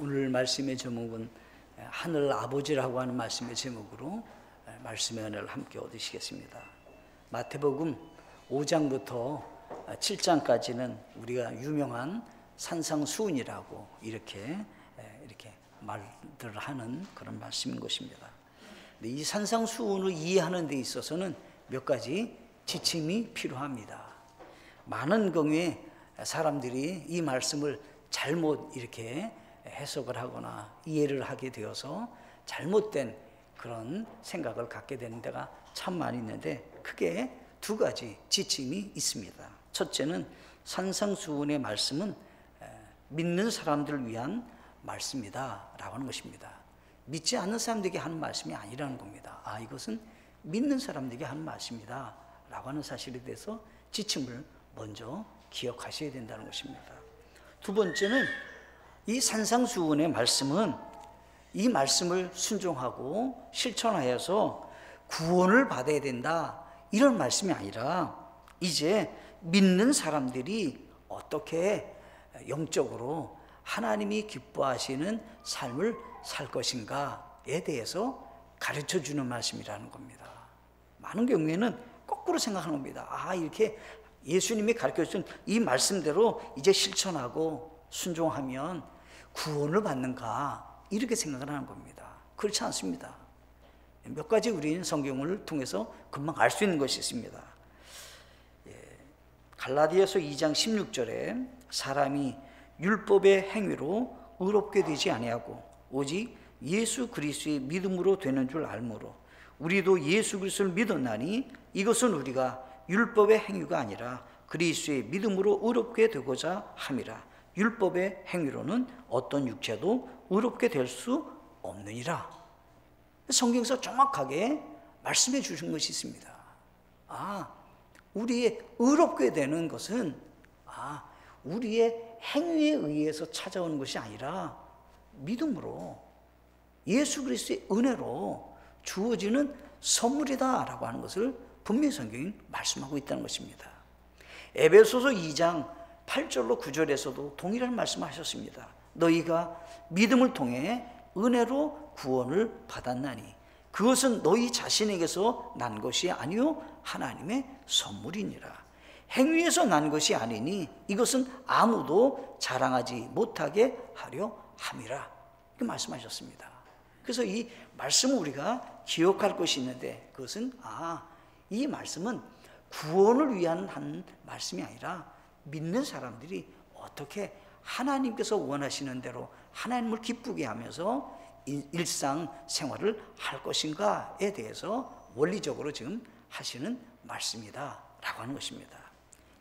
오늘 말씀의 제목은 하늘 아버지라고 하는 말씀의 제목으로 말씀의 은혜를 함께 얻으시겠습니다. 마태복음 5장부터 7장까지는 우리가 유명한 산상수훈이라고 이렇게 말들을 하는 그런 말씀인 것입니다. 이 산상수훈을 이해하는 데 있어서는 몇 가지 지침이 필요합니다. 많은 경우에 사람들이 이 말씀을 잘못 이렇게 해석을 하거나 이해를 하게 되어서 잘못된 그런 생각을 갖게 되는 데가 참 많이 있는데, 크게 두 가지 지침이 있습니다. 첫째는 산상수훈의 말씀은 믿는 사람들을 위한 말씀이다 라고 하는 것입니다. 믿지 않는 사람들에게 하는 말씀이 아니라는 겁니다. 이것은 믿는 사람들에게 하는 말씀이다 라고 하는 사실에 대해서 지침을 먼저 기억하셔야 된다는 것입니다. 두 번째는 이 산상수훈의 말씀은 이 말씀을 순종하고 실천하여서 구원을 받아야 된다, 이런 말씀이 아니라 이제 믿는 사람들이 어떻게 영적으로 하나님이 기뻐하시는 삶을 살 것인가에 대해서 가르쳐주는 말씀이라는 겁니다. 많은 경우에는 거꾸로 생각하는 겁니다. 이렇게 예수님이 가르쳐준 이 말씀대로 이제 실천하고 순종하면 구원을 받는가, 이렇게 생각을 하는 겁니다. 그렇지 않습니다. 몇 가지 우리는 성경을 통해서 금방 알 수 있는 것이 있습니다. 갈라디아서 2장 16절에 사람이 율법의 행위로 의롭게 되지 아니하고 오직 예수 그리스도의 믿음으로 되는 줄 알므로 우리도 예수 그리스도를 믿었나니 이것은 우리가 율법의 행위가 아니라 그리스도의 믿음으로 의롭게 되고자 함이라. 율법의 행위로는 어떤 육체도 의롭게 될 수 없느니라. 성경에서 정확하게 말씀해 주신 것이 있습니다. 우리의 의롭게 되는 것은 우리의 행위에 의해서 찾아오는 것이 아니라 믿음으로 예수 그리스도의 은혜로 주어지는 선물이다 라고 하는 것을 분명히 성경이 말씀하고 있다는 것입니다. 에베소서 2장 8절로 9절에서도 동일한 말씀을 하셨습니다. 너희가 믿음을 통해 은혜로 구원을 받았나니 그것은 너희 자신에게서 난 것이 아니요 하나님의 선물이니라. 행위에서 난 것이 아니니 이것은 아무도 자랑하지 못하게 하려 함이라. 이렇게 말씀하셨습니다. 그래서 이 말씀을 우리가 기억할 것이 있는데, 그것은 이 말씀은 구원을 위한 한 말씀이 아니라 믿는 사람들이 어떻게 하나님께서 원하시는 대로 하나님을 기쁘게 하면서 일상생활을 할 것인가에 대해서 원리적으로 지금 하시는 말씀이다 라고 하는 것입니다.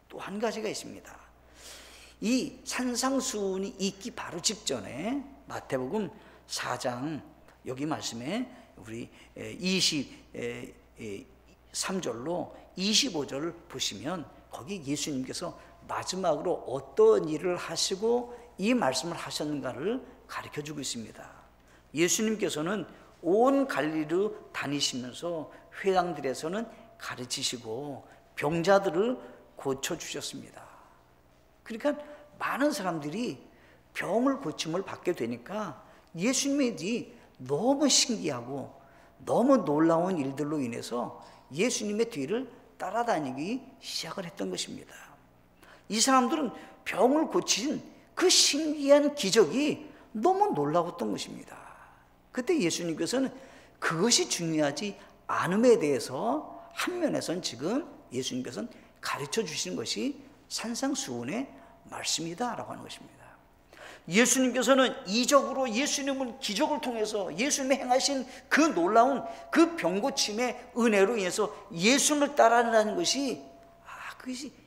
또 한 가지가 있습니다. 이 산상수훈이 있기 바로 직전에 마태복음 4장 여기 말씀에 우리 23절로 25절을 보시면 거기 예수님께서 마지막으로 어떤 일을 하시고 이 말씀을 하셨는가를 가르쳐주고 있습니다. 예수님께서는 온 갈릴리로 다니시면서 회당들에서는 가르치시고 병자들을 고쳐주셨습니다. 그러니까 많은 사람들이 병을 고침을 받게 되니까 예수님의 일이 너무 신기하고 너무 놀라운 일들로 인해서 예수님의 뒤를 따라다니기 시작을 했던 것입니다. 이 사람들은 병을 고친 그 신기한 기적이 너무 놀라웠던 것입니다. 그때 예수님께서는 그것이 중요하지 않음에 대해서 한 면에서는 지금 예수님께서는 가르쳐 주시는 것이 산상수훈의 말씀이다라고 하는 것입니다. 예수님께서는 이적으로 예수님은 기적을 통해서 예수님이 행하신 그 놀라운 그 병고침의 은혜로 인해서 예수님을 따라가는 것이 그것이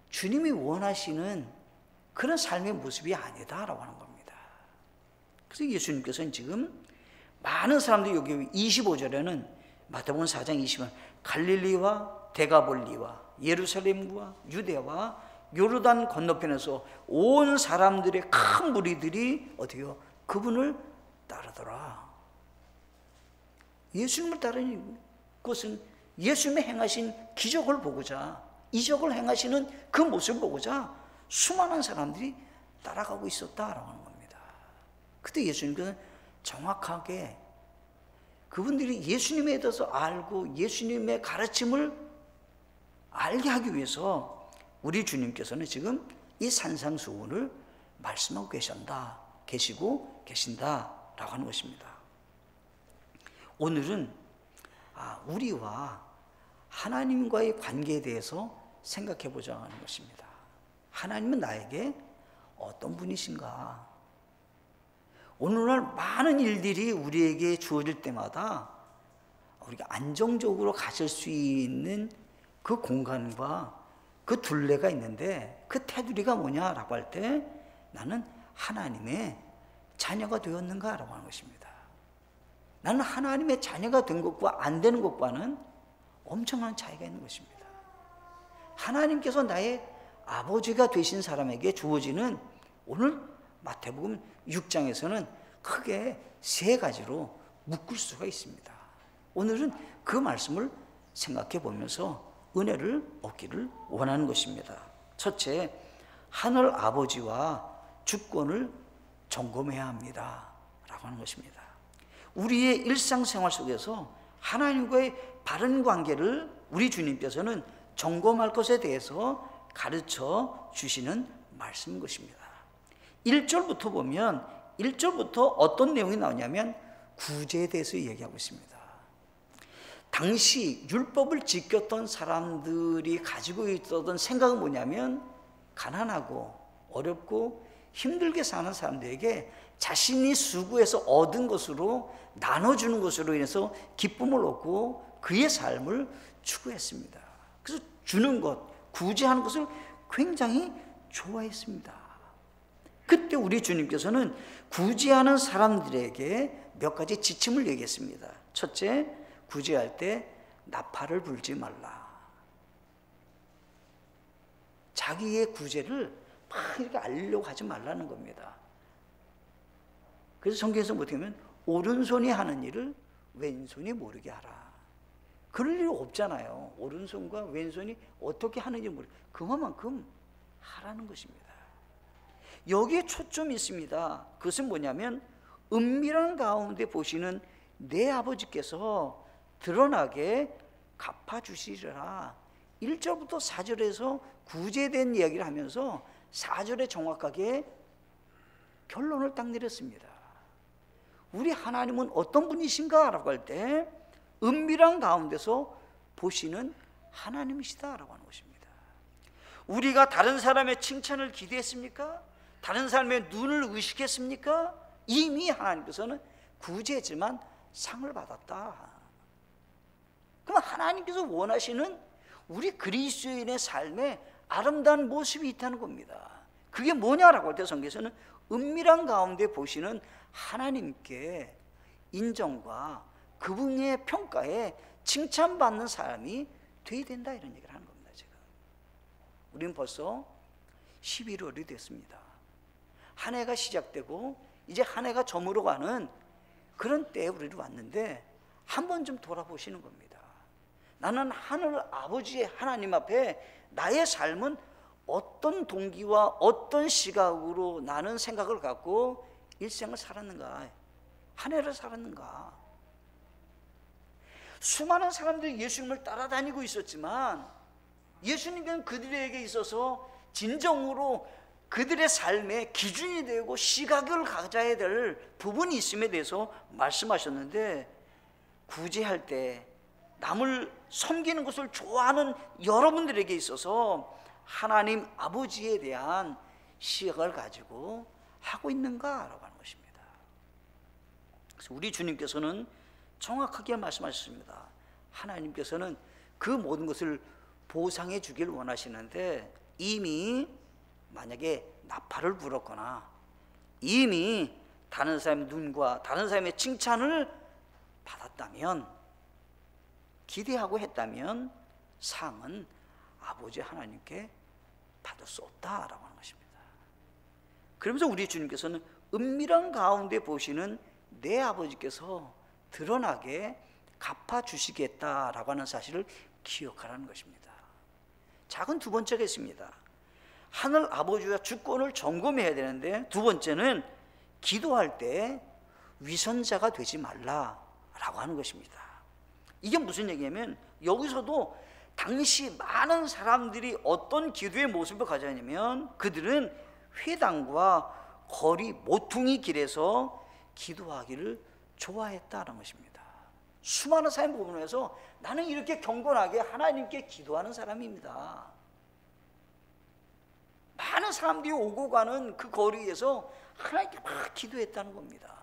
주님이 원하시는 그런 삶의 모습이 아니다라고 하는 겁니다. 그래서 예수님께서는 지금 많은 사람들이 여기 25절에는 마태복음 4장 20절 갈릴리와 데가볼리와 예루살렘과 유대와 요르단 건너편에서 온 사람들의 큰 무리들이 어디요? 그분을 따르더라. 예수님을 따르는 것은 예수님이 행하신 기적을 보고자, 이적을 행하시는 그 모습을 보고자 수많은 사람들이 따라가고 있었다라고 하는 겁니다. 그때 예수님께서는 정확하게 그분들이 예수님에 대해서 알고 예수님의 가르침을 알게 하기 위해서 우리 주님께서는 지금 이 산상수훈을 말씀하고 계시고 계신다라고 하는 것입니다. 오늘은 우리와 하나님과의 관계에 대해서 생각해 보자 하는 것입니다. 하나님은 나에게 어떤 분이신가? 오늘날 많은 일들이 우리에게 주어질 때마다 우리가 안정적으로 가질 수 있는 그 공간과 그 둘레가 있는데 그 테두리가 뭐냐라고 할 때 나는 하나님의 자녀가 되었는가라고 하는 것입니다. 나는 하나님의 자녀가 된 것과 안 되는 것과는 엄청난 차이가 있는 것입니다. 하나님께서 나의 아버지가 되신 사람에게 주어지는 오늘 마태복음 6장에서는 크게 세 가지로 묶을 수가 있습니다. 오늘은 그 말씀을 생각해 보면서 은혜를 얻기를 원하는 것입니다. 첫째, 하늘 아버지와 주권을 점검해야 합니다 라고 하는 것입니다. 우리의 일상생활 속에서 하나님과의 바른 관계를 우리 주님께서는 점검할 것에 대해서 가르쳐 주시는 말씀인 것입니다. 1절부터 보면 1절부터 어떤 내용이 나오냐면 구제에 대해서 얘기하고 있습니다. 당시 율법을 지켰던 사람들이 가지고 있었던 생각은 뭐냐면 가난하고 어렵고 힘들게 사는 사람들에게 자신이 수고해서 얻은 것으로 나눠주는 것으로 인해서 기쁨을 얻고 그의 삶을 추구했습니다. 그래서 주는 것, 구제하는 것을 굉장히 좋아했습니다. 그때 우리 주님께서는 구제하는 사람들에게 몇 가지 지침을 얘기했습니다. 첫째, 구제할 때 나팔을 불지 말라. 자기의 구제를 막 이렇게 알려고 하지 말라는 겁니다. 그래서 성경에서 어떻게 하면 오른손이 하는 일을 왼손이 모르게 하라. 그럴 일 없잖아요. 오른손과 왼손이 어떻게 하는지 모르게 그만큼 하라는 것입니다. 여기에 초점이 있습니다. 그것은 뭐냐면 은밀한 가운데 보시는 내 아버지께서 드러나게 갚아주시리라. 1절부터 4절에서 구제된 이야기를 하면서 4절에 정확하게 결론을 딱 내렸습니다. 우리 하나님은 어떤 분이신가? 라고 할 때 은밀한 가운데서 보시는 하나님이시다라고 하는 것입니다. 우리가 다른 사람의 칭찬을 기대했습니까? 다른 사람의 눈을 의식했습니까? 이미 하나님께서는 구제지만 상을 받았다. 그럼 하나님께서 원하시는 우리 그리스도인의 삶에 아름다운 모습이 있다는 겁니다. 그게 뭐냐라고 할 때 성경에서는 은밀한 가운데 보시는 하나님께 인정과 그분의 평가에 칭찬받는 사람이 되어야 된다 이런 얘기를 하는 겁니다. 지금 우리는 벌써 11월이 됐습니다. 한 해가 시작되고 이제 한 해가 저물어가는 그런 때에 우리를 왔는데 한 번 좀 돌아보시는 겁니다. 나는 하늘 아버지의 하나님 앞에 나의 삶은 어떤 동기와 어떤 시각으로 나는 생각을 갖고 일생을 살았는가, 한 해를 살았는가. 수많은 사람들이 예수님을 따라다니고 있었지만 예수님은 그들에게 있어서 진정으로 그들의 삶의 기준이 되고 시각을 가져야 될 부분이 있음에 대해서 말씀하셨는데, 구제할 때 남을 섬기는 것을 좋아하는 여러분들에게 있어서 하나님 아버지에 대한 시각을 가지고 하고 있는가라고 하는 것입니다. 그래서 우리 주님께서는 정확하게 말씀하셨습니다. 하나님께서는 그 모든 것을 보상해 주길 원하시는데, 이미 만약에 나팔을 불었거나 이미 다른 사람의 눈과 다른 사람의 칭찬을 받았다면, 기대하고 했다면 상은 아버지 하나님께 받을 수 없다라고 하는 것입니다. 그러면서 우리 주님께서는 은밀한 가운데 보시는 내 아버지께서 드러나게 갚아주시겠다라고 하는 사실을 기억하라는 것입니다. 작은 두 번째가 있습니다. 하늘 아버지와 주권을 점검해야 되는데, 두 번째는 기도할 때 위선자가 되지 말라라고 하는 것입니다. 이게 무슨 얘기냐면 여기서도 당시 많은 사람들이 어떤 기도의 모습을 가졌냐면 그들은 회당과 거리 모퉁이 길에서 기도하기를 좋아했다는 것입니다. 수많은 사람 보면서 나는 이렇게 경건하게 하나님께 기도하는 사람입니다. 많은 사람들이 오고 가는 그 거리에서 하나님께 막 기도했다는 겁니다.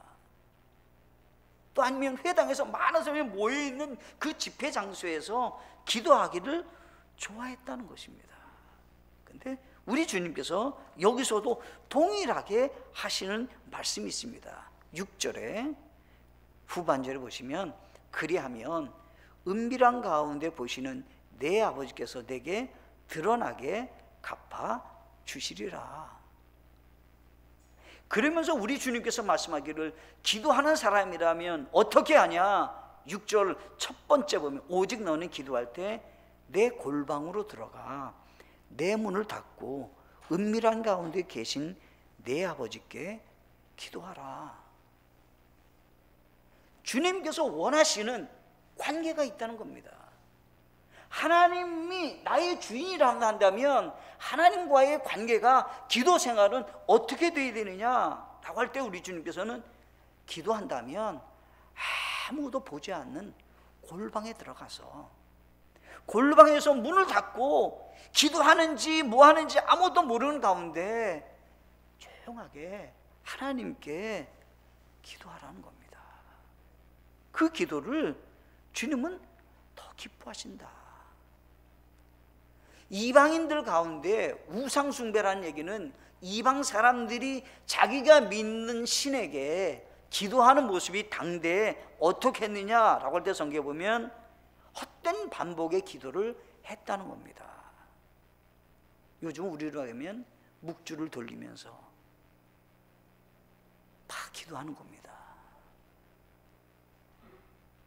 또 아니면 회당에서 많은 사람이 모여있는 그 집회 장소에서 기도하기를 좋아했다는 것입니다. 근데 우리 주님께서 여기서도 동일하게 하시는 말씀이 있습니다. 6절에 후반절에 보시면 그리하면 은밀한 가운데 보시는 내 아버지께서 내게 드러나게 갚아 주시리라. 그러면서 우리 주님께서 말씀하기를 기도하는 사람이라면 어떻게 하냐? 6절 첫 번째 보면 오직 너는 기도할 때 내 골방으로 들어가 내 문을 닫고 은밀한 가운데 계신 내 아버지께 기도하라. 주님께서 원하시는 관계가 있다는 겁니다. 하나님이 나의 주인이라고 한다면 하나님과의 관계가 기도 생활은 어떻게 되어야 되느냐라고 할 때 우리 주님께서는 기도한다면 아무도 보지 않는 골방에 들어가서 골방에서 문을 닫고 기도하는지 뭐 하는지 아무도 모르는 가운데 조용하게 하나님께 기도하라는 겁니다. 그 기도를 주님은 더 기뻐하신다. 이방인들 가운데 우상숭배라는 얘기는 이방 사람들이 자기가 믿는 신에게 기도하는 모습이 당대에 어떻게 했느냐라고 할 때 성경에 보면 헛된 반복의 기도를 했다는 겁니다. 요즘 우리로 하면 묵주를 돌리면서 다 기도하는 겁니다.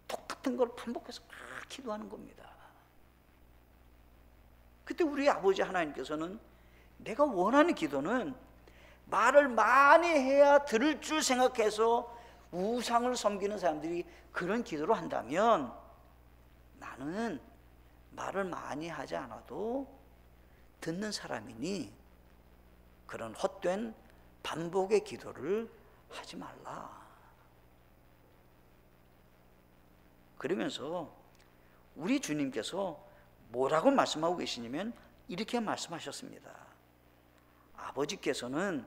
똑같은 걸 반복해서 막 기도하는 겁니다. 그때 우리 아버지 하나님께서는 내가 원하는 기도는 말을 많이 해야 들을 줄 생각해서 우상을 섬기는 사람들이 그런 기도를 한다면 나는 말을 많이 하지 않아도 듣는 사람이니 그런 헛된 반복의 기도를 하지 말라. 그러면서 우리 주님께서 뭐라고 말씀하고 계시냐면 이렇게 말씀하셨습니다. 아버지께서는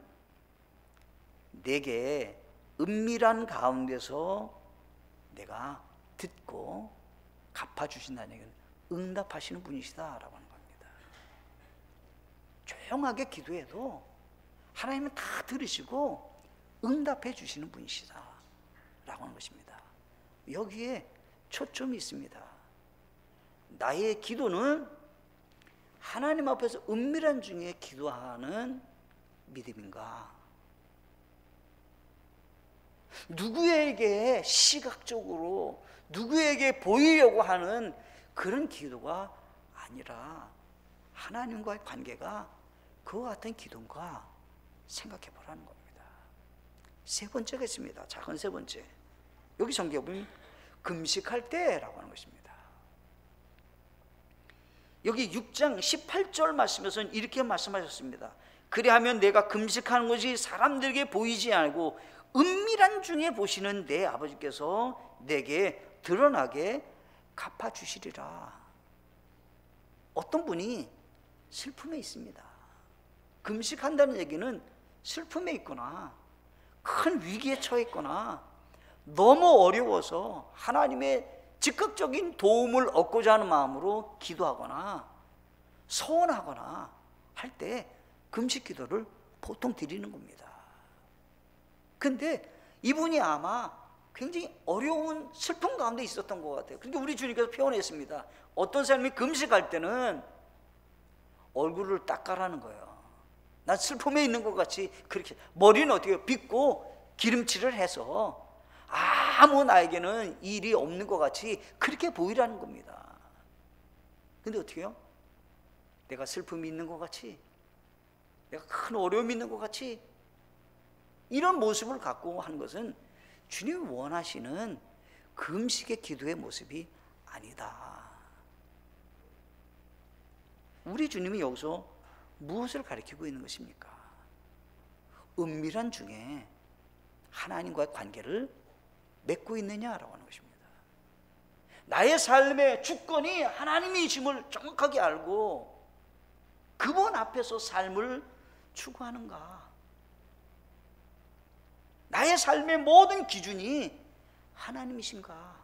내게 은밀한 가운데서 내가 듣고 갚아주신다는 얘기는 응답하시는 분이시다라고 하는 겁니다. 조용하게 기도해도 하나님은 다 들으시고 응답해 주시는 분이시다라고 하는 것입니다. 여기에 초점이 있습니다. 나의 기도는 하나님 앞에서 은밀한 중에 기도하는 믿음인가? 누구에게 시각적으로 누구에게 보이려고 하는 그런 기도가 아니라 하나님과의 관계가 그와 같은 기도인가 생각해 보라는 겁니다. 세 번째가 있습니다. 작은 세 번째. 여기 성경에 보면 금식할 때라고 하는 것입니다. 여기 6장 18절 말씀에서는 이렇게 말씀하셨습니다. 그리하면 내가 금식하는 것이 사람들에게 보이지 않고 은밀한 중에 보시는 내 아버지께서 내게 드러나게 갚아주시리라. 어떤 분이 슬픔에 있습니다. 금식한다는 얘기는 슬픔에 있거나 큰 위기에 처해 있거나 너무 어려워서 하나님의 즉각적인 도움을 얻고자 하는 마음으로 기도하거나 소원하거나 할 때 금식 기도를 보통 드리는 겁니다. 근데 이분이 아마 굉장히 어려운 슬픔 가운데 있었던 것 같아요. 그러니까 우리 주님께서 표현했습니다. 어떤 사람이 금식할 때는 얼굴을 닦아라는 거예요. 난 슬픔에 있는 것 같이 그렇게 머리는 어떻게 빗고 기름칠을 해서 아무 나에게는 일이 없는 것 같이 그렇게 보이라는 겁니다. 근데 어떻게 해요? 내가 슬픔이 있는 것 같이, 내가 큰 어려움이 있는 것 같이 이런 모습을 갖고 하는 것은 주님이 원하시는 금식의 기도의 모습이 아니다. 우리 주님이 여기서 무엇을 가리키고 있는 것입니까? 은밀한 중에 하나님과의 관계를 맺고 있느냐라고 하는 것입니다. 나의 삶의 주권이 하나님이심을 정확하게 알고 그분 앞에서 삶을 추구하는가? 나의 삶의 모든 기준이 하나님이신가?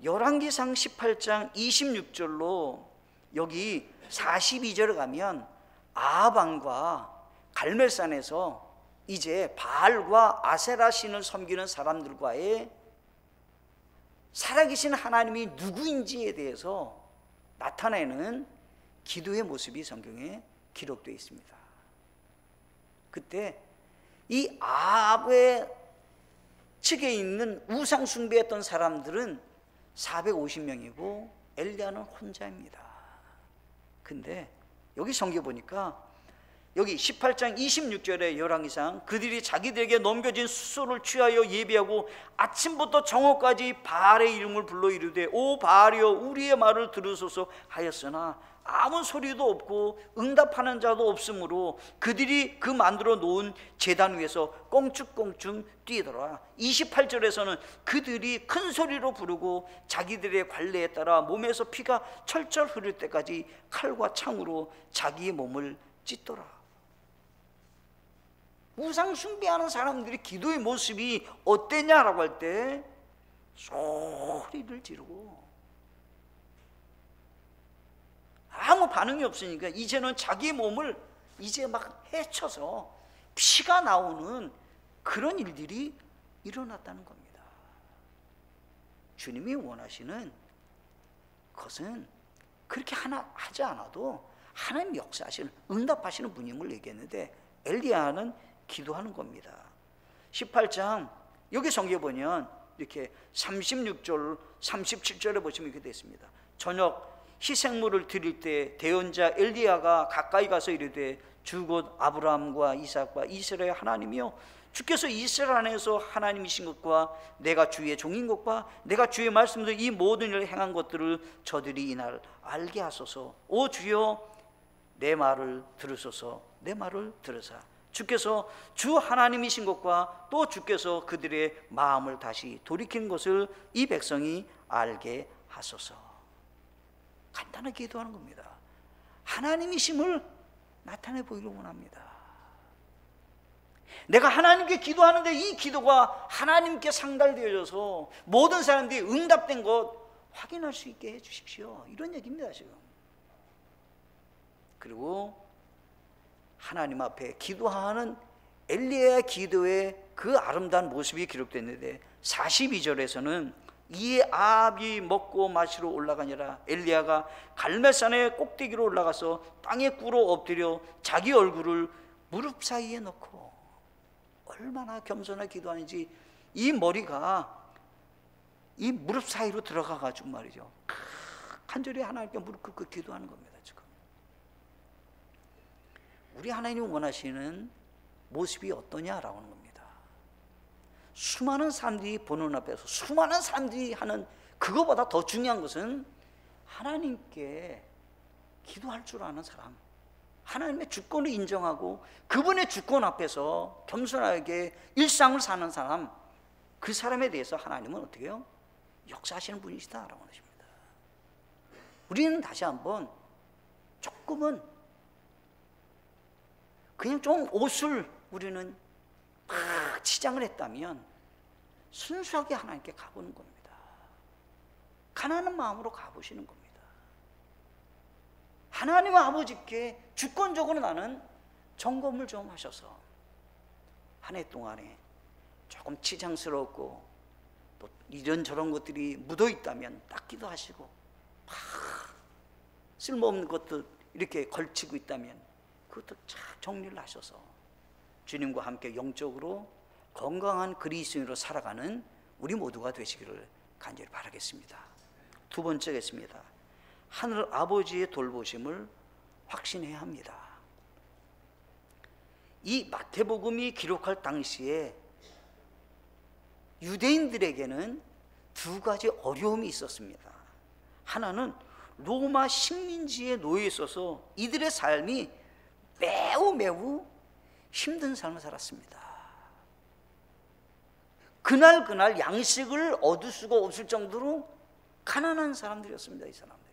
열왕기상 18장 26절로 여기 42절에 가면 아합 왕과 갈멜산에서 이제 바알과 아세라 신을 섬기는 사람들과의 살아계신 하나님이 누구인지에 대해서 나타내는 기도의 모습이 성경에 기록되어 있습니다. 그때 이 아합의 측에 있는 우상 숭배했던 사람들은 450명이고 엘리야는 혼자입니다. 근데 여기 성경 보니까 여기 18장 26절에 열왕기상 그들이 자기들에게 넘겨진 수소를 취하여 예비하고 아침부터 정오까지 바알의 이름을 불러 이르되 오 바알이여 우리의 말을 들으소서 하였으나 아무 소리도 없고 응답하는 자도 없으므로 그들이 그 만들어 놓은 제단 위에서 껑충껑충 뛰더라. 28절에서는 그들이 큰 소리로 부르고 자기들의 관례에 따라 몸에서 피가 철철 흐를 때까지 칼과 창으로 자기의 몸을 찢더라. 우상 숭배하는 사람들이 기도의 모습이 어땠냐라고 할 때 소리를 지르고 아무 반응이 없으니까 이제는 자기 몸을 이제 막 헤쳐서 피가 나오는 그런 일들이 일어났다는 겁니다. 주님이 원하시는 것은 그렇게 하지 않아도 하나님 역사하시는 응답하시는 분임을 얘기했는데 엘리야는 기도하는 겁니다. 18장 여기 성경에 보면 이렇게 36절 37절에 보시면 이렇게 되어 있습니다. 저녁 희생물을 드릴 때 대언자 엘리야가 가까이 가서 이르되 주 곧 아브라함과 이삭과 이스라엘 하나님이여 주께서 이스라엘 안에서 하나님이신 것과 내가 주의 종인 것과 내가 주의 말씀대로 이 모든 일을 행한 것들을 저들이 이날 알게 하소서. 오 주여 내 말을 들으소서. 내 말을 들으사 주께서 주 하나님이신 것과 또 주께서 그들의 마음을 다시 돌이키는 것을 이 백성이 알게 하소서. 간단하게 기도하는 겁니다. 하나님이심을 나타내 보이길 원합니다. 내가 하나님께 기도하는데 이 기도가 하나님께 상달되어져서 모든 사람들이 응답된 것 확인할 수 있게 해주십시오. 이런 얘기입니다 지금. 그리고 하나님 앞에 기도하는 엘리야의 기도의 그 아름다운 모습이 기록됐는데 42절에서는 이에 아합이 먹고 마시러 올라가니라. 엘리야가 갈멜산의 꼭대기로 올라가서 땅에 꿇어 엎드려 자기 얼굴을 무릎 사이에 넣고 얼마나 겸손하게 기도하는지 이 머리가 이 무릎 사이로 들어가 가지고 말이죠 간절히 하나님께 무릎 꿇고 기도하는 겁니다. 지금 우리 하나님이 원하시는 모습이 어떠냐라고 하는 겁니다. 수많은 사람들이 보는 앞에서 수많은 사람들이 하는 그거보다 더 중요한 것은 하나님께 기도할 줄 아는 사람, 하나님의 주권을 인정하고 그분의 주권 앞에서 겸손하게 일상을 사는 사람, 그 사람에 대해서 하나님은 어떻게 해요? 역사하시는 분이시다라고 하는 것입니다. 우리는 다시 한번 조금은 그냥 좀 옷을 우리는 막 치장을 했다면 순수하게 하나님께 가보는 겁니다. 가난한 마음으로 가보시는 겁니다. 하나님 아버지께 주권적으로 나는 점검을 좀 하셔서 한 해 동안에 조금 치장스럽고 또 이런저런 것들이 묻어있다면 닦기도 하시고 막 쓸모없는 것도 이렇게 걸치고 있다면 그것도 잘 정리를 하셔서 주님과 함께 영적으로 건강한 그리스도인으로 살아가는 우리 모두가 되시기를 간절히 바라겠습니다. 두 번째겠습니다. 하늘 아버지의 돌보심을 확신해야 합니다. 이 마태복음이 기록할 당시에 유대인들에게는 두 가지 어려움이 있었습니다. 하나는 로마 식민지에 놓여 있어서 이들의 삶이 매우 힘든 삶을 살았습니다. 그날 양식을 얻을 수가 없을 정도로 가난한 사람들이었습니다. 이 사람들이.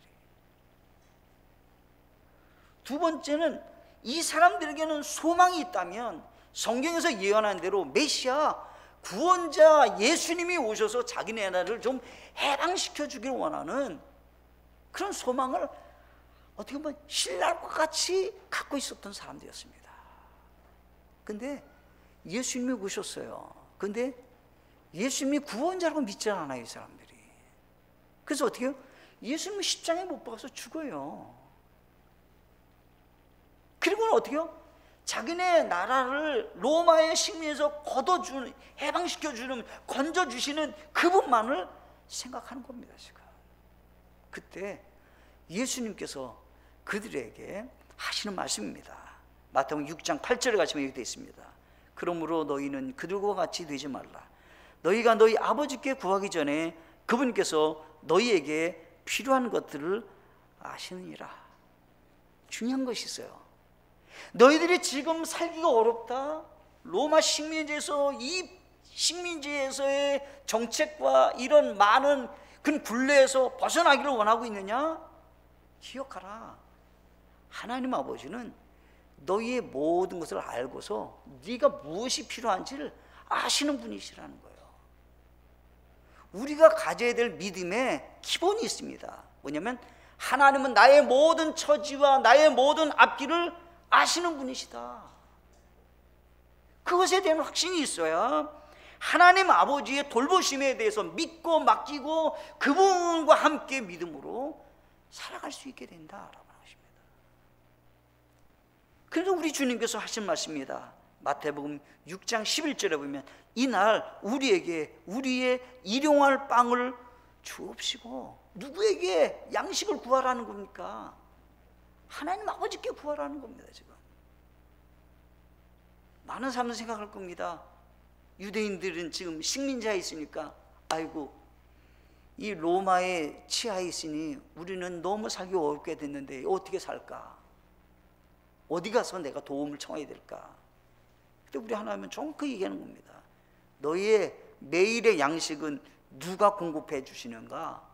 두 번째는 이 사람들에게는 소망이 있다면 성경에서 예언한 대로 메시아 구원자 예수님이 오셔서 자기네 나라를 좀 해방시켜 주길 원하는 그런 소망을 어떻게 보면 신랄과 같이 갖고 있었던 사람들이었습니다. 근데 예수님이 오셨어요. 근데 예수님이 구원자라고 믿지 않아요, 이 사람들이. 그래서 어떻게 해요? 예수님은 십자가에 못 박아서 죽어요. 그리고는 어떻게 해요? 자기네 나라를 로마의 식민에서 걷어주는, 해방시켜주는, 건져주시는 그분만을 생각하는 겁니다, 지금. 그때 예수님께서 그들에게 하시는 말씀입니다. 마태복음 6장 8절에 가시면 이렇게 되어 있습니다. 그러므로 너희는 그들과 같이 되지 말라. 너희가 너희 아버지께 구하기 전에 그분께서 너희에게 필요한 것들을 아시느니라. 중요한 것이 있어요. 너희들이 지금 살기가 어렵다. 로마 식민지에서 이 식민지에서의 정책과 이런 많은 그 굴레에서 벗어나기를 원하고 있느냐? 기억하라. 하나님 아버지는 너희의 모든 것을 알고서 네가 무엇이 필요한지를 아시는 분이시라는 거예요. 우리가 가져야 될 믿음의 기본이 있습니다. 뭐냐면 하나님은 나의 모든 처지와 나의 모든 앞길을 아시는 분이시다. 그것에 대한 확신이 있어야 하나님 아버지의 돌보심에 대해서 믿고 맡기고 그분과 함께 믿음으로 살아갈 수 있게 된다라고 하십니다. 그래서 우리 주님께서 하신 말씀입니다. 마태복음 6장 11절에 보면 이날 우리에게 우리의 일용할 빵을 주옵시고, 누구에게 양식을 구하라는 겁니까? 하나님 아버지께 구하라는 겁니다. 지금 많은 사람들 생각할 겁니다. 유대인들은 지금 식민지하에 있으니까 아이고 이 로마의 치하에 있으니 우리는 너무 살기 어렵게 됐는데 어떻게 살까? 어디 가서 내가 도움을 청해야 될까? 근데 우리 하나님은 정확히 얘기하는 겁니다. 너희의 매일의 양식은 누가 공급해 주시는가?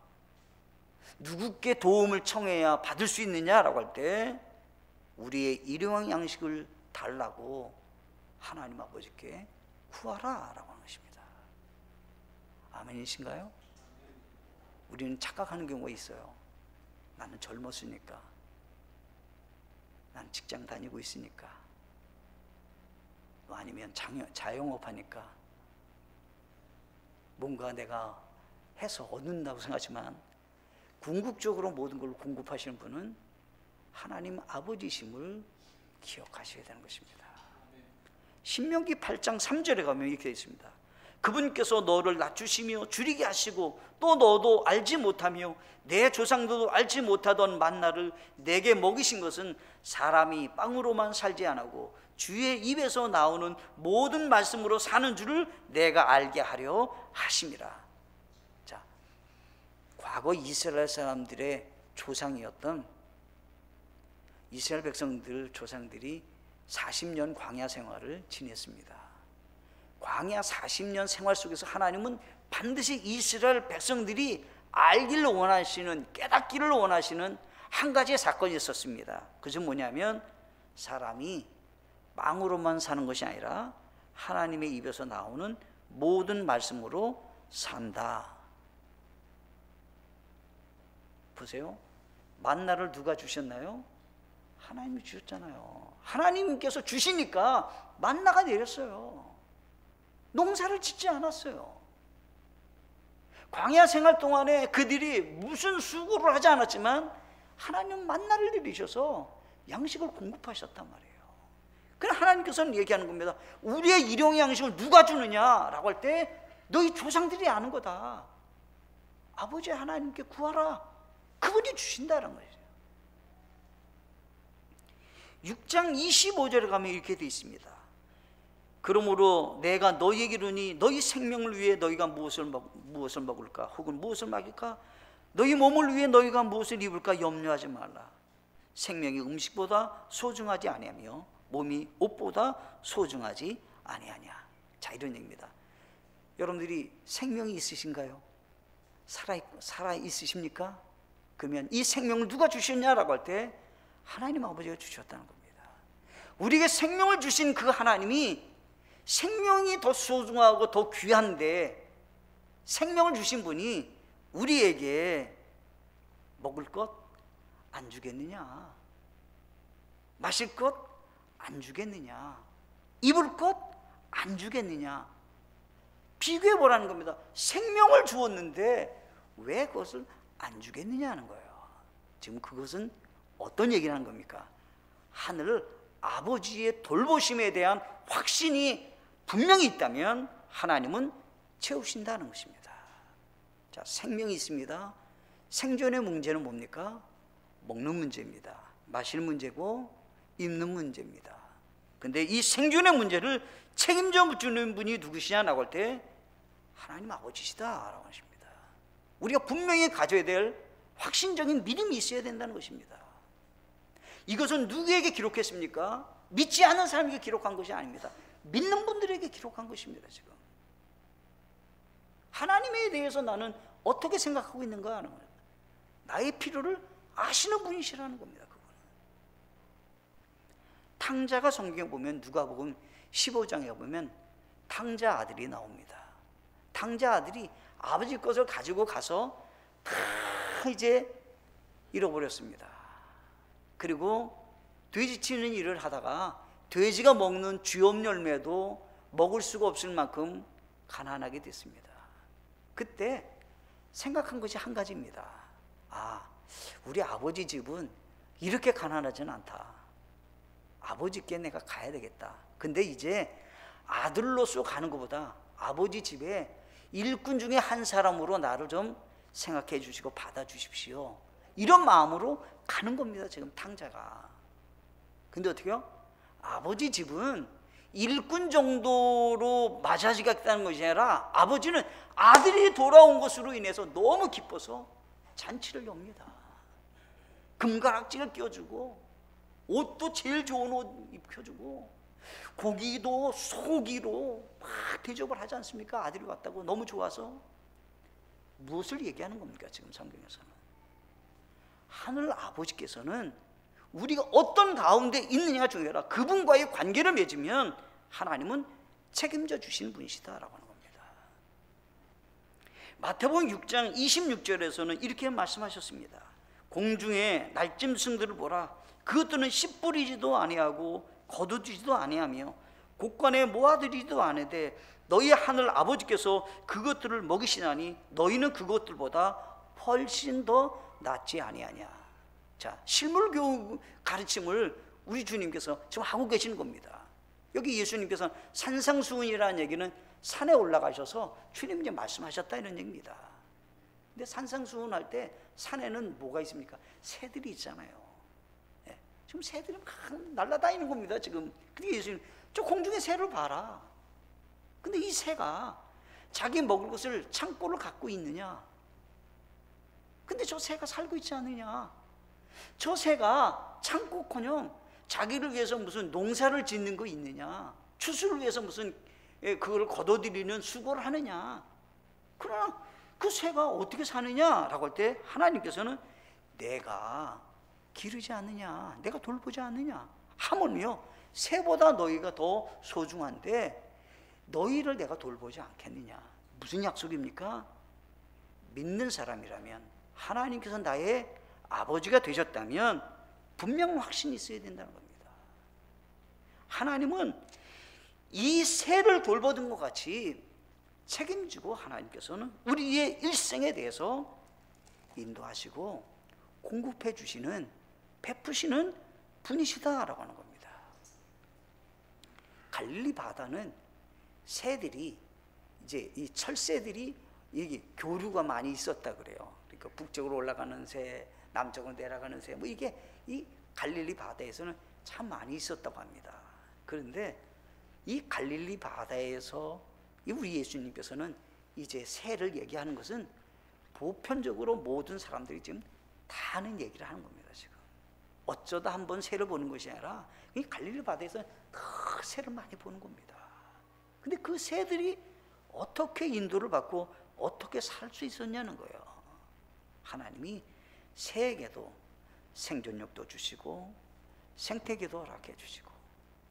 누구께 도움을 청해야 받을 수 있느냐라고 할 때 우리의 일용할 양식을 달라고 하나님 아버지께 구하라 라고 하는 것입니다. 아멘이신가요? 우리는 착각하는 경우가 있어요. 나는 젊었으니까, 난 직장 다니고 있으니까, 또 아니면 자영업하니까 뭔가 내가 해서 얻는다고 생각하지만 궁극적으로 모든 걸 공급하시는 분은 하나님 아버지심을 기억하셔야 되는 것입니다. 신명기 8장 3절에 가면 이렇게 되어 있습니다. 그분께서 너를 낮추시며 줄이게 하시고 또 너도 알지 못하며 내 조상들도 알지 못하던 만나를 내게 먹이신 것은 사람이 빵으로만 살지 않고 주의 입에서 나오는 모든 말씀으로 사는 줄을 내가 알게 하려 하심이라. 자, 과거 이스라엘 사람들의 조상이었던 이스라엘 백성들 조상들이 40년 광야 생활을 지냈습니다. 광야 40년 생활 속에서 하나님은 반드시 이스라엘 백성들이 알기를 원하시는, 깨닫기를 원하시는 한 가지의 사건이 있었습니다. 그것은 뭐냐면 사람이 빵으로만 사는 것이 아니라 하나님의 입에서 나오는 모든 말씀으로 산다. 보세요. 만나를 누가 주셨나요? 하나님이 주셨잖아요. 하나님께서 주시니까 만나가 내렸어요. 농사를 짓지 않았어요. 광야 생활 동안에 그들이 무슨 수고를 하지 않았지만 하나님은 만나를 내리셔서 양식을 공급하셨단 말이에요. 그럼 하나님께서는 얘기하는 겁니다. 우리의 일용의 양식을 누가 주느냐라고 할 때 너희 조상들이 아는 거다. 아버지 하나님께 구하라. 그분이 주신다는 거예요. 6장 25절에 가면 이렇게 되어 있습니다. 그러므로 내가 너희에게 이르니 너희 생명을 위해 너희가 무엇을 먹을까 혹은 무엇을 마실까, 너희 몸을 위해 너희가 무엇을 입을까 염려하지 말라. 생명이 음식보다 소중하지 아니하며 몸이 옷보다 소중하지 아니하냐. 자, 이런 얘기입니다. 여러분들이 생명이 있으신가요? 살아 있으십니까? 그러면 이 생명을 누가 주셨냐라고 할 때 하나님 아버지가 주셨다는 겁니다. 우리에게 생명을 주신 그 하나님이 생명이 더 소중하고 더 귀한데 생명을 주신 분이 우리에게 먹을 것 안 주겠느냐, 마실 것 안 주겠느냐, 입을 것 안 주겠느냐. 비교해 보라는 겁니다. 생명을 주었는데 왜 그것을 안 주겠느냐는 거예요. 지금 그것은 어떤 얘기를 하는 겁니까? 하늘 아버지의 돌보심에 대한 확신이 분명히 있다면 하나님은 채우신다는 것입니다. 자, 생명이 있습니다. 생존의 문제는 뭡니까? 먹는 문제입니다. 마실 문제고 입는 문제입니다. 근데 이 생존의 문제를 책임져 주는 분이 누구시냐라고 할 때 하나님 아버지시다라고 하십니다. 우리가 분명히 가져야 될 확신적인 믿음이 있어야 된다는 것입니다. 이것은 누구에게 기록했습니까? 믿지 않는 사람에게 기록한 것이 아닙니다. 믿는 분들에게 기록한 것입니다. 지금 하나님에 대해서 나는 어떻게 생각하고 있는가 하는 거예요. 나의 필요를 아시는 분이시라는 겁니다. 그거는. 탕자가 성경에 보면 누가복음 15장에 보면 탕자 아들이 나옵니다. 탕자 아들이 아버지 것을 가지고 가서 다 이제 잃어버렸습니다. 그리고 돼지 치는 일을 하다가 돼지가 먹는 쥐엄 열매도 먹을 수가 없을 만큼 가난하게 됐습니다. 그때 생각한 것이 한 가지입니다. 아, 우리 아버지 집은 이렇게 가난하지는 않다. 아버지께 내가 가야 되겠다. 근데 이제 아들로서 가는 것보다 아버지 집에 일꾼 중에 한 사람으로 나를 좀 생각해 주시고 받아주십시오. 이런 마음으로 가는 겁니다. 지금 탕자가. 근데 어떻게요? 아버지 집은 일꾼 정도로 맞아지겠다는 것이 아니라 아버지는 아들이 돌아온 것으로 인해서 너무 기뻐서 잔치를 엽니다. 금가락지를 끼워주고 옷도 제일 좋은 옷 입혀주고 고기도 소기로 막 대접을 하지 않습니까? 아들이 왔다고 너무 좋아서. 무엇을 얘기하는 겁니까? 지금 성경에서는 하늘 아버지께서는 우리가 어떤 가운데 있느냐가 중요하라. 그분과의 관계를 맺으면 하나님은 책임져 주시는 분이시다라고 하는 겁니다. 마태복음 6장 26절에서는 이렇게 말씀하셨습니다. 공중의 날짐승들을 보라. 그것들은 씨 뿌리지도 아니하고 거두지도 아니하며 곳간에 모아들이지도 않으되 너희 하늘 아버지께서 그것들을 먹이시나니 너희는 그것들보다 훨씬 더 낫지 아니하냐. 자, 실물교육 가르침을 우리 주님께서 지금 하고 계시는 겁니다. 여기 예수님께서 산상수훈이라는 얘기는 산에 올라가셔서 주님 이제 말씀하셨다 이런 얘기입니다. 근데 산상수훈 할 때 산에는 뭐가 있습니까? 새들이 있잖아요. 네. 지금 새들이 막 날아다니는 겁니다. 지금. 근데 예수님 저 공중에 새를 봐라. 근데 이 새가 자기 먹을 것을 창고를 갖고 있느냐? 근데 저 새가 살고 있지 않느냐? 저 새가 창고커녕 자기를 위해서 무슨 농사를 짓는 거 있느냐? 추수를 위해서 무슨 그걸 거둬들이는 수고를 하느냐? 그러나 그 새가 어떻게 사느냐라고 할 때 하나님께서는 내가 기르지 않느냐, 내가 돌보지 않느냐, 하물며 새보다 너희가 더 소중한데 너희를 내가 돌보지 않겠느냐. 무슨 약속입니까? 믿는 사람이라면, 하나님께서 나의 아버지가 되셨다면 분명 확신이 있어야 된다는 겁니다. 하나님은 이 새를 돌보던 것 같이 책임지고 하나님께서는 우리의 일생에 대해서 인도하시고 공급해 주시는, 베푸시는 분이시다라고 하는 겁니다. 갈릴리 바다는 새들이 이제 이 철새들이 이게 교류가 많이 있었다 그래요. 그러니까 북쪽으로 올라가는 새, 남쪽으로 내려가는 새, 뭐 이게 이 갈릴리 바다에서는 참 많이 있었다고 합니다. 그런데 이 갈릴리 바다에서 우리 예수님께서는 이제 새를 얘기하는 것은 보편적으로 모든 사람들이 지금 다 아는 얘기를 하는 겁니다. 지금 어쩌다 한번 새를 보는 것이 아니라 이 갈릴리 바다에서 더 새를 많이 보는 겁니다. 근데 그 새들이 어떻게 인도를 받고 어떻게 살 수 있었냐는 거예요. 하나님이 새에게도 생존력도 주시고 생태계도 허락해 주시고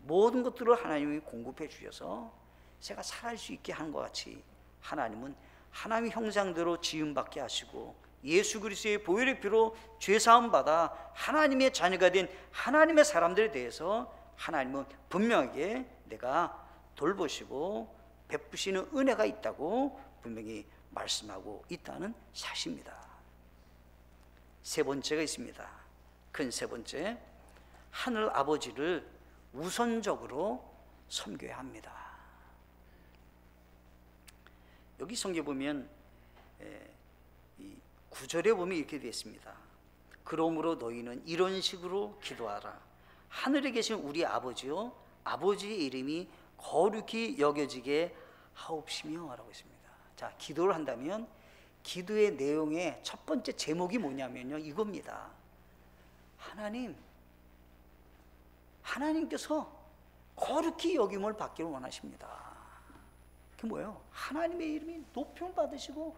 모든 것들을 하나님이 공급해 주셔서 새가 살아갈 수 있게 하는 것 같이 하나님은 하나님의 형상대로 지음받게 하시고 예수 그리스도의 보혈의 피로 죄사함 받아 하나님의 자녀가 된 하나님의 사람들에 대해서 하나님은 분명하게 내가 돌보시고 베푸시는 은혜가 있다고 분명히 말씀하고 있다는 사실입니다. 세 번째가 있습니다. 큰 세 번째, 하늘 아버지를 우선적으로 섬겨야 합니다. 여기 성경에 보면 이 9절에 보면 이렇게 되어 있습니다. 그러므로 너희는 이런 식으로 기도하라. 하늘에 계신 우리 아버지요, 아버지의 이름이 거룩히 여겨지게 하옵시며 라고 있습니다. 자, 기도를 한다면 기도의 내용의 첫 번째 제목이 뭐냐면요, 이겁니다. 하나님께서 거룩히 여김을 받기를 원하십니다. 그게 뭐예요? 하나님의 이름이 높임을 받으시고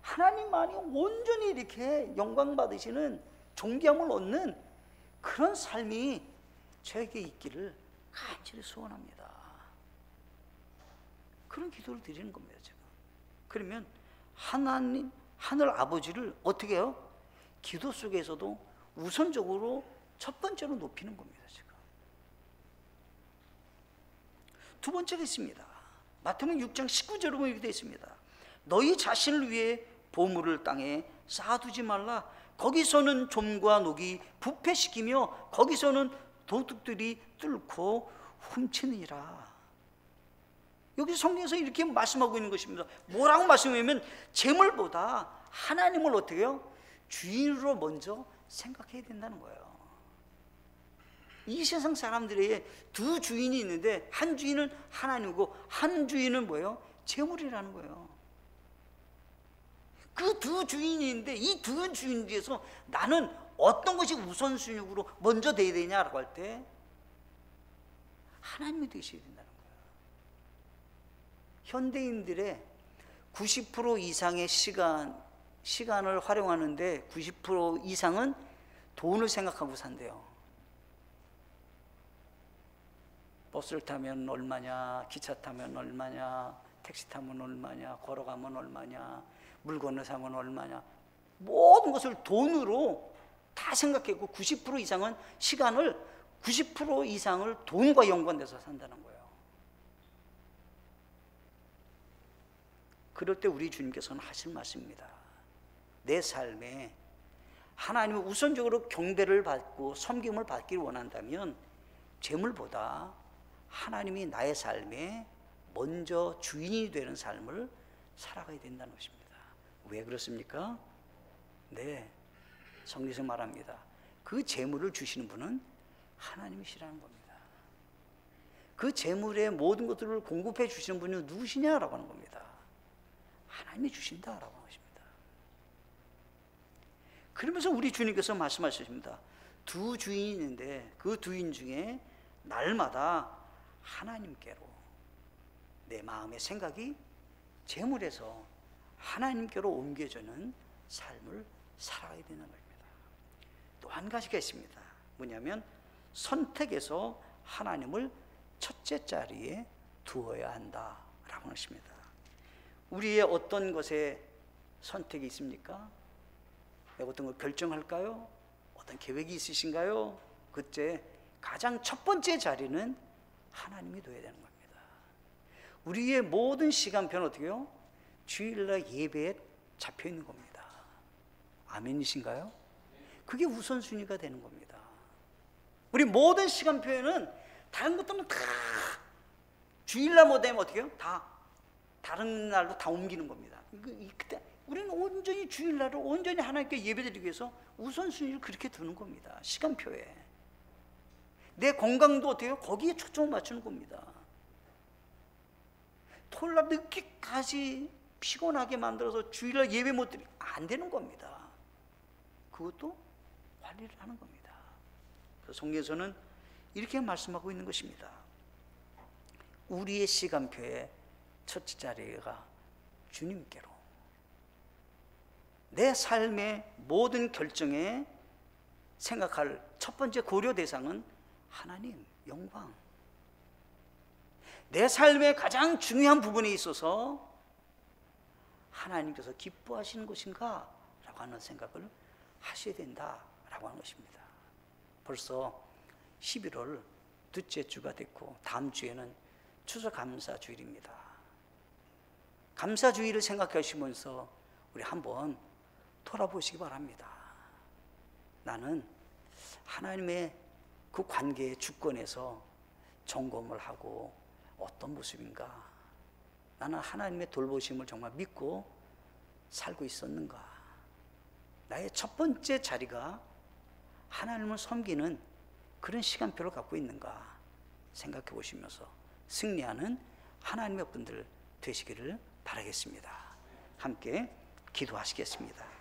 하나님만이 온전히 이렇게 영광 받으시는 존귀함을 얻는 그런 삶이 저에게 있기를 간절히 소원합니다. 그런 기도를 드리는 겁니다, 제가. 그러면 하나님, 하늘 아버지를 어떻게 해요? 기도 속에서도 우선적으로 첫 번째로 높이는 겁니다, 지금. 두 번째가 있습니다. 마태복음 6장 19절에 보면 이렇게 되어 있습니다. 너희 자신을 위해 보물을 땅에 쌓아두지 말라. 거기서는 좀과 녹이 부패시키며 거기서는 도둑들이 뚫고 훔치느니라. 여기 성경에서 이렇게 말씀하고 있는 것입니다. 뭐라고 말씀하면 재물보다 하나님을 어떻게 해요? 주인으로 먼저 생각해야 된다는 거예요. 이 세상 사람들에게 두 주인이 있는데 한 주인은 하나님이고 한 주인은 뭐예요? 재물이라는 거예요. 그 두 주인이 있는데 이 두 주인 중에서 나는 어떤 것이 우선순위로 먼저 돼야 되냐라고 할 때 하나님이 되셔야 된다는 거예요. 현대인들의 90% 이상의 시간을 활용하는데 90% 이상은 돈을 생각하고 산대요. 버스를 타면 얼마냐, 기차 타면 얼마냐, 택시 타면 얼마냐, 걸어가면 얼마냐, 물건을 사면 얼마냐, 모든 것을 돈으로 다 생각했고 90% 이상은 시간을 90% 이상을 돈과 연관돼서 산다는 거예요. 그럴 때 우리 주님께서는 하실 말씀입니다. 내 삶에 하나님을 우선적으로 경배를 받고 섬김을 받기를 원한다면 재물보다 하나님이 나의 삶에 먼저 주인이 되는 삶을 살아가야 된다는 것입니다. 왜 그렇습니까? 네, 성경에서 말합니다. 그 재물을 주시는 분은 하나님이시라는 겁니다. 그 재물의 모든 것들을 공급해 주시는 분이 누구시냐라고 하는 겁니다. 하나님이 주신다라고 하는 것입니다. 그러면서 우리 주님께서 말씀하십니다. 두 주인이 있는데 그 주인 중에 날마다 하나님께로 내 마음의 생각이 재물에서 하나님께로 옮겨지는 삶을 살아야 되는 겁니다. 또 한 가지가 있습니다. 뭐냐면 선택에서 하나님을 첫째 자리에 두어야 한다라고 하는 것입니다. 우리의 어떤 것에 선택이 있습니까? 어떤 걸 결정할까요? 어떤 계획이 있으신가요? 그때 가장 첫 번째 자리는 하나님이 둬야 되는 겁니다. 우리의 모든 시간표는 어떻게 해요? 주일날 예배에 잡혀 있는 겁니다. 아멘이신가요? 그게 우선순위가 되는 겁니다. 우리 모든 시간표에는 다른 것들은 다 주일날 뭐 되면 어떻게 해요? 다 다른 날로 다 옮기는 겁니다. 그때 우리는 온전히 주일날을 온전히 하나님께 예배드리기 위해서 우선순위를 그렇게 두는 겁니다. 시간표에. 내 건강도 어때요? 거기에 초점을 맞추는 겁니다. 토요일날 늦게까지 피곤하게 만들어서 주일날 예배 못 드리면 안 되는 겁니다. 그것도 관리를 하는 겁니다. 그래서 성경에서는 이렇게 말씀하고 있는 것입니다. 우리의 시간표의 첫째 자리가 주님께로, 내 삶의 모든 결정에 생각할 첫 번째 고려 대상은 하나님, 영광. 내 삶의 가장 중요한 부분에 있어서 하나님께서 기뻐하시는 것인가? 라고 하는 생각을 하셔야 된다라고 하는 것입니다. 벌써 11월 둘째 주가 됐고 다음 주에는 추수감사주일입니다. 감사주일을 생각하시면서 우리 한번 돌아보시기 바랍니다. 나는 하나님의 그 관계의 주권에서 점검을 하고 어떤 모습인가? 나는 하나님의 돌보심을 정말 믿고 살고 있었는가? 나의 첫 번째 자리가 하나님을 섬기는 그런 시간표를 갖고 있는가? 생각해 보시면서 승리하는 하나님의 분들 되시기를 바라겠습니다. 함께 기도하시겠습니다.